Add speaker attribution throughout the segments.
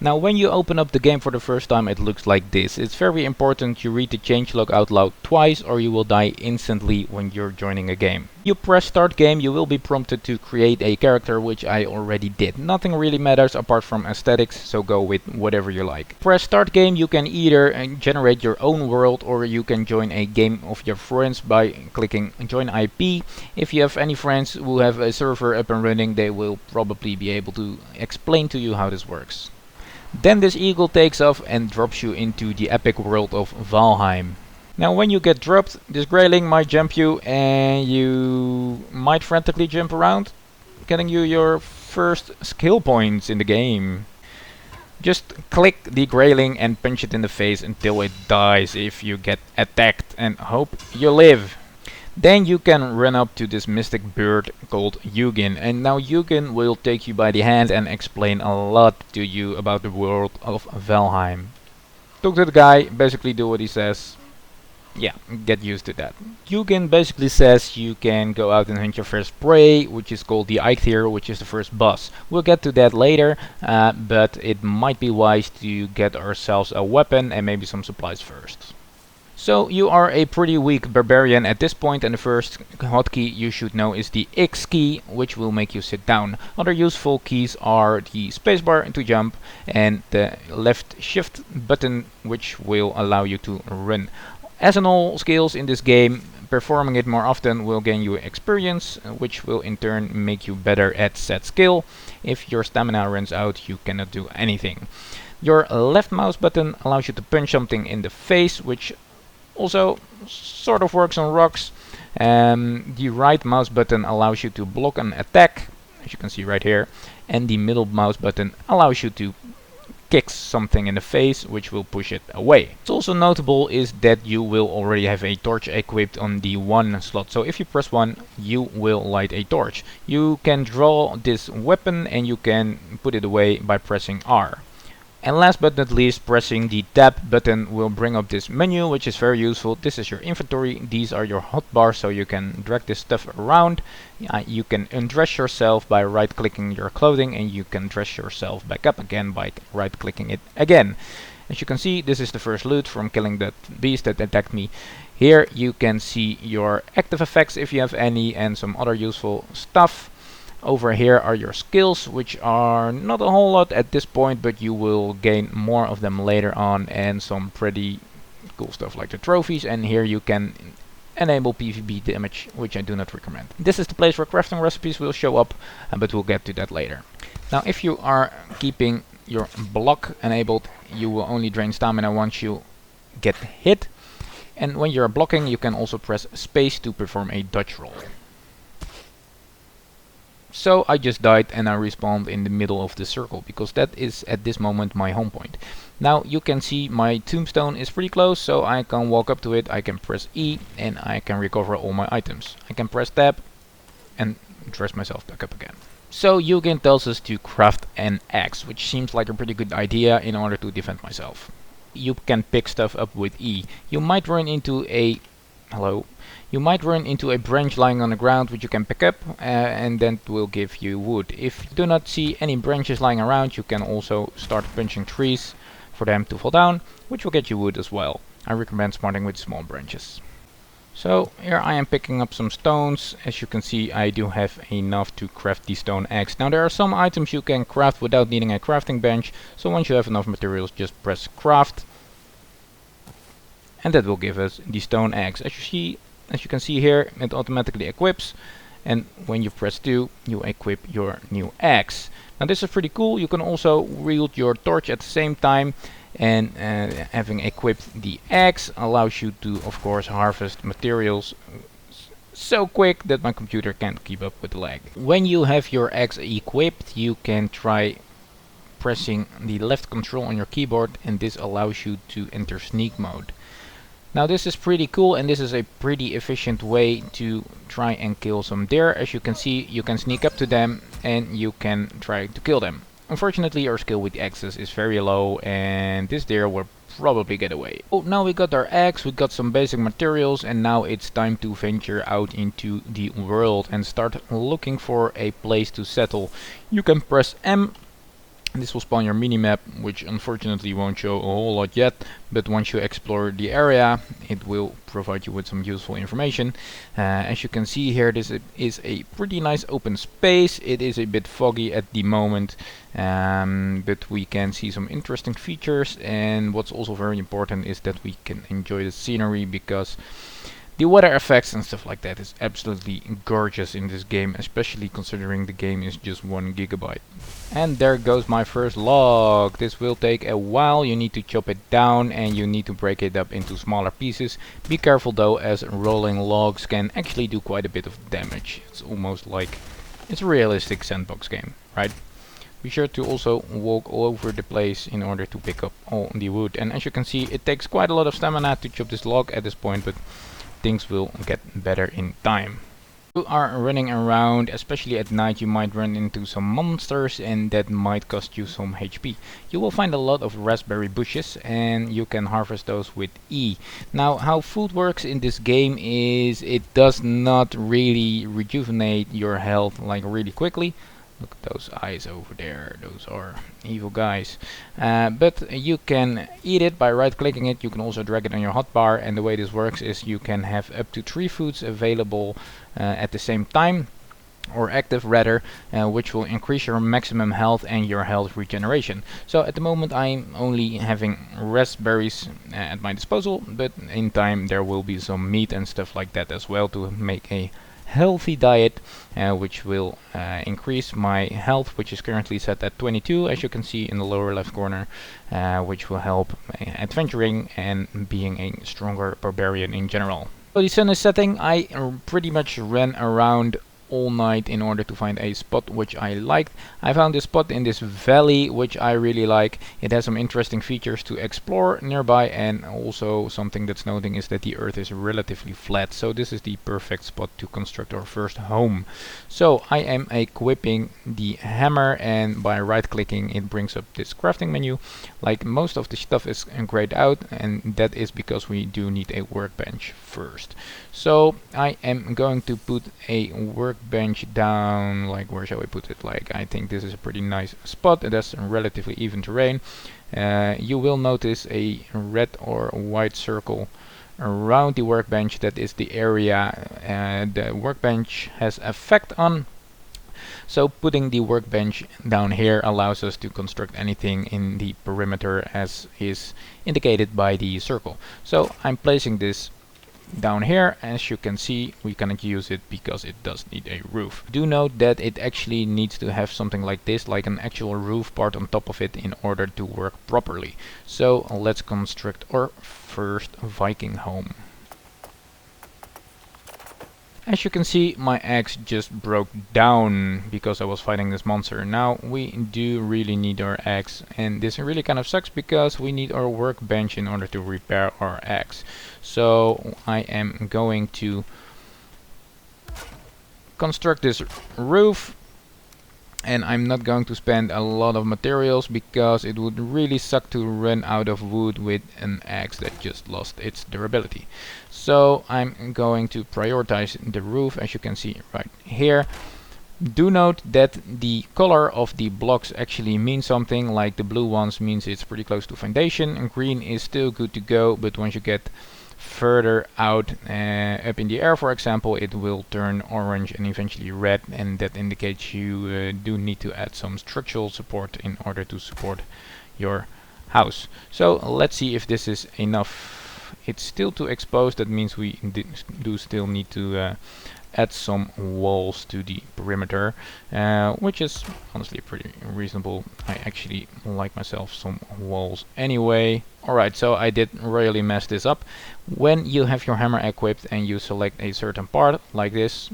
Speaker 1: Now when you open up the game for the first time, it looks like this. It's very important you read the changelog out loud twice or you will die instantly when you're joining a game. You press start game, you will be prompted to create a character, which I already did. Nothing really matters apart from aesthetics, so go with whatever you like. Press start game, you can either generate your own world or you can join a game of your friends by clicking join IP. If you have any friends who have a server up and running, they will probably be able to explain to you how this works. Then this eagle takes off and drops you into the epic world of Valheim. Now when you get dropped, this grayling might jump you and you might frantically jump around, getting you your first skill points in the game. Just click the grayling and punch it in the face until it dies if you get attacked, and hope you live. Then you can run up to this mystic bird called Hugin, and now Hugin will take you by the hand and explain a lot to you about the world of Valheim. Talk to the guy, basically do what he says. Yeah, get used to that. Hugin basically says you can go out and hunt your first prey, which is called the Eikthyr, which is the first boss. We'll get to that later, but it might be wise to get ourselves a weapon and maybe some supplies first. So you are a pretty weak barbarian at this point, and the first hotkey you should know is the X key, which will make you sit down. Other useful keys are the spacebar to jump and the left shift button, which will allow you to run. As in all skills in this game, performing it more often will gain you experience, which will in turn make you better at said skill. If your stamina runs out, you cannot do anything. Your left mouse button allows you to punch something in the face, which also sort of works on rocks. The right mouse button allows you to block an attack, as you can see right here, and the middle mouse button allows you to kick something in the face, which will push it away. What's also notable is that you will already have a torch equipped on the 1 slot, so if you press 1 you will light a torch. You can draw this weapon and you can put it away by pressing R. And last but not least, pressing the tab button will bring up this menu, which is very useful. This is your inventory, these are your hotbars, so you can drag this stuff around. You can undress yourself by right clicking your clothing, and you can dress yourself back up again by right clicking it again. As you can see, this is the first loot from killing that beast that attacked me. Here you can see your active effects if you have any, and some other useful stuff. Over here are your skills, which are not a whole lot at this point, but you will gain more of them later on, and some pretty cool stuff like the trophies. And here you can enable PvP damage, which I do not recommend. This is the place where crafting recipes will show up, but we'll get to that later. Now if you are keeping your block enabled, you will only drain stamina once you get hit, and when you're blocking you can also press space to perform a dodge roll. So I just died and I respawned in the middle of the circle, because that is at this moment my home point. Now you can see my tombstone is pretty close, so I can walk up to it, I can press E and I can recover all my items. I can press tab and dress myself back up again. So Hugin tells us to craft an axe, which seems like a pretty good idea in order to defend myself. You can pick stuff up with E. You might run into a You might run into a branch lying on the ground, which you can pick up, and then it will give you wood. If you do not see any branches lying around, you can also start punching trees for them to fall down, which will get you wood as well. I recommend smarting with small branches. So here I am picking up some stones. As you can see, I do have enough to craft the stone axe. Now there are some items you can craft without needing a crafting bench, so once you have enough materials, just press craft, and that will give us the stone axe. As you can see here, it automatically equips, and when you press 2 you equip your new axe. Now this is pretty cool. You can also wield your torch at the same time, and having equipped the axe allows you to of course harvest materials so quick that my computer can't keep up with the lag. When you have your axe equipped, you can try pressing the left control on your keyboard, and this allows you to enter sneak mode. Now this is pretty cool, and this is a pretty efficient way to try and kill some deer. As you can see, you can sneak up to them and you can try to kill them. Unfortunately our skill with the axes is very low, and this deer will probably get away. Oh, now we got our axe, we got some basic materials, and now it's time to venture out into the world and start looking for a place to settle. You can press M This will spawn your minimap, which unfortunately won't show a whole lot yet, but once you explore the area, it will provide you with some useful information. As you can see here, this is a pretty nice open space. It is a bit foggy at the moment, but we can see some interesting features, and what's also very important is that we can enjoy the scenery, because the weather effects and stuff like that is absolutely gorgeous in this game, especially considering the game is just 1 gigabyte. And there goes my first log. This will take a while. You need to chop it down and you need to break it up into smaller pieces. Be careful though, as rolling logs can actually do quite a bit of damage. It's almost like it's a realistic sandbox game, right? Be sure to also walk all over the place in order to pick up all the wood. And as you can see, it takes quite a lot of stamina to chop this log at this point, but things will get better in time. You are running around, especially at night, you might run into some monsters and that might cost you some HP. You will find a lot of raspberry bushes and you can harvest those with E. Now, how food works in this game is it does not really rejuvenate your health like really quickly. Look at those eyes over there, those are evil guys. But you can eat it by right clicking it. You can also drag it on your hotbar, and the way this works is you can have up to 3 foods available at the same time, or active rather, which will increase your maximum health and your health regeneration. So at the moment I'm only having raspberries at my disposal, but in time there will be some meat and stuff like that as well to make a healthy diet, which will increase my health, which is currently set at 22, as you can see in the lower left corner, which will help adventuring and being a stronger barbarian in general. So the sun is setting. I pretty much ran around all night in order to find a spot which I liked. I found this spot in this valley which I really like. It has some interesting features to explore nearby, and also something that's noting is that the earth is relatively flat, so this is the perfect spot to construct our first home. So I am equipping the hammer, and by right clicking it brings up this crafting menu. Like most of the stuff is grayed out, and that is because we do need a workbench first. So I am going to put a workbench down, like where shall we put it? Like, I think this is a pretty nice spot. It has relatively even terrain. You will notice a red or white circle around the workbench. That is the area the workbench has effect on. So putting the workbench down here allows us to construct anything in the perimeter as is indicated by the circle. So I'm placing this down here. As you can see, we cannot use it because it does need a roof. Do note that it actually needs to have something like this, like an actual roof part on top of it, in order to work properly. So let's construct our first Viking home. As you can see, my axe just broke down because I was fighting this monster. Now we do really need our axe, and this really kind of sucks because we need our workbench in order to repair our axe. So I am going to construct this roof, and I'm not going to spend a lot of materials because it would really suck to run out of wood with an axe that just lost its durability. So I'm going to prioritize the roof, as you can see right here. Do note that the color of the blocks actually means something. Like the blue ones means it's pretty close to foundation, and green is still good to go, but once you get further out up in the air, for example, it will turn orange and eventually red, and that indicates you do need to add some structural support in order to support your house. So let's see if this is enough. It's still too exposed. That means we do still need to add some walls to the perimeter, which is honestly pretty reasonable. I actually like myself some walls anyway. Alright, so I did royally mess this up. When you have your hammer equipped and you select a certain part, like this,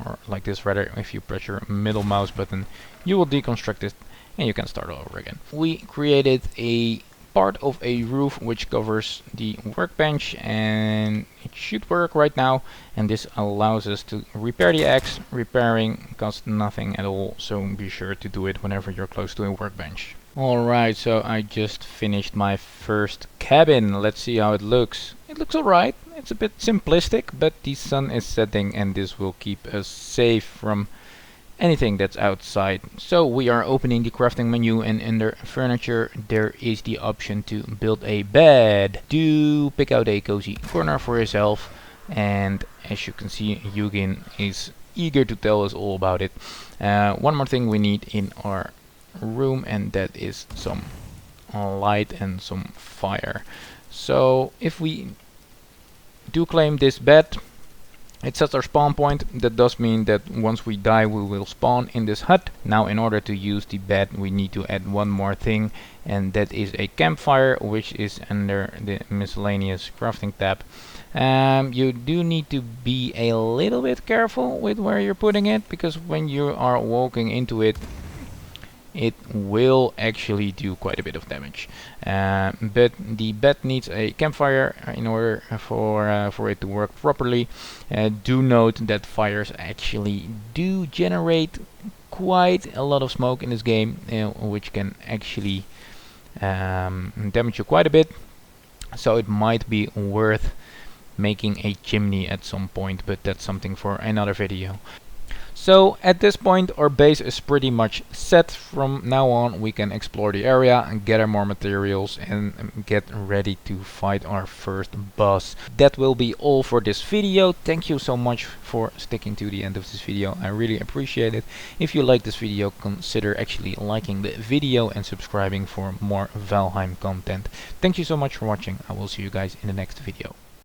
Speaker 1: or like this rather, if you press your middle mouse button, you will deconstruct it and you can start all over again. We created a part of a roof which covers the workbench, and it should work right now, and this allows us to repair the axe. Repairing costs nothing at all, so be sure to do it whenever you're close to a workbench. Alright, so I just finished my first cabin. Let's see how it looks. It looks alright. It's a bit simplistic, but the sun is setting and this will keep us safe from anything that's outside. So we are opening the crafting menu, and under furniture there is the option to build a bed. Do pick out a cozy corner for yourself, and as you can see, Hugin is eager to tell us all about it. One more thing we need in our room, and that is some light and some fire. So if we do claim this bed, it sets our spawn point. That does mean that once we die we will spawn in this hut. Now in order to use the bed we need to add one more thing, and that is a campfire, which is under the miscellaneous crafting tab. You do need to be a little bit careful with where you're putting it, because when you are walking into it, it will actually do quite a bit of damage. But the bed needs a campfire in order for it to work properly. Do note that fires actually do generate quite a lot of smoke in this game, which can actually damage you quite a bit. So it might be worth making a chimney at some point, but that's something for another video. So at this point our base is pretty much set. From now on we can explore the area and gather more materials and get ready to fight our first boss. That will be all for this video. Thank you so much for sticking to the end of this video. I really appreciate it. If you like this video, consider actually liking the video and subscribing for more Valheim content. Thank you so much for watching. I will see you guys in the next video.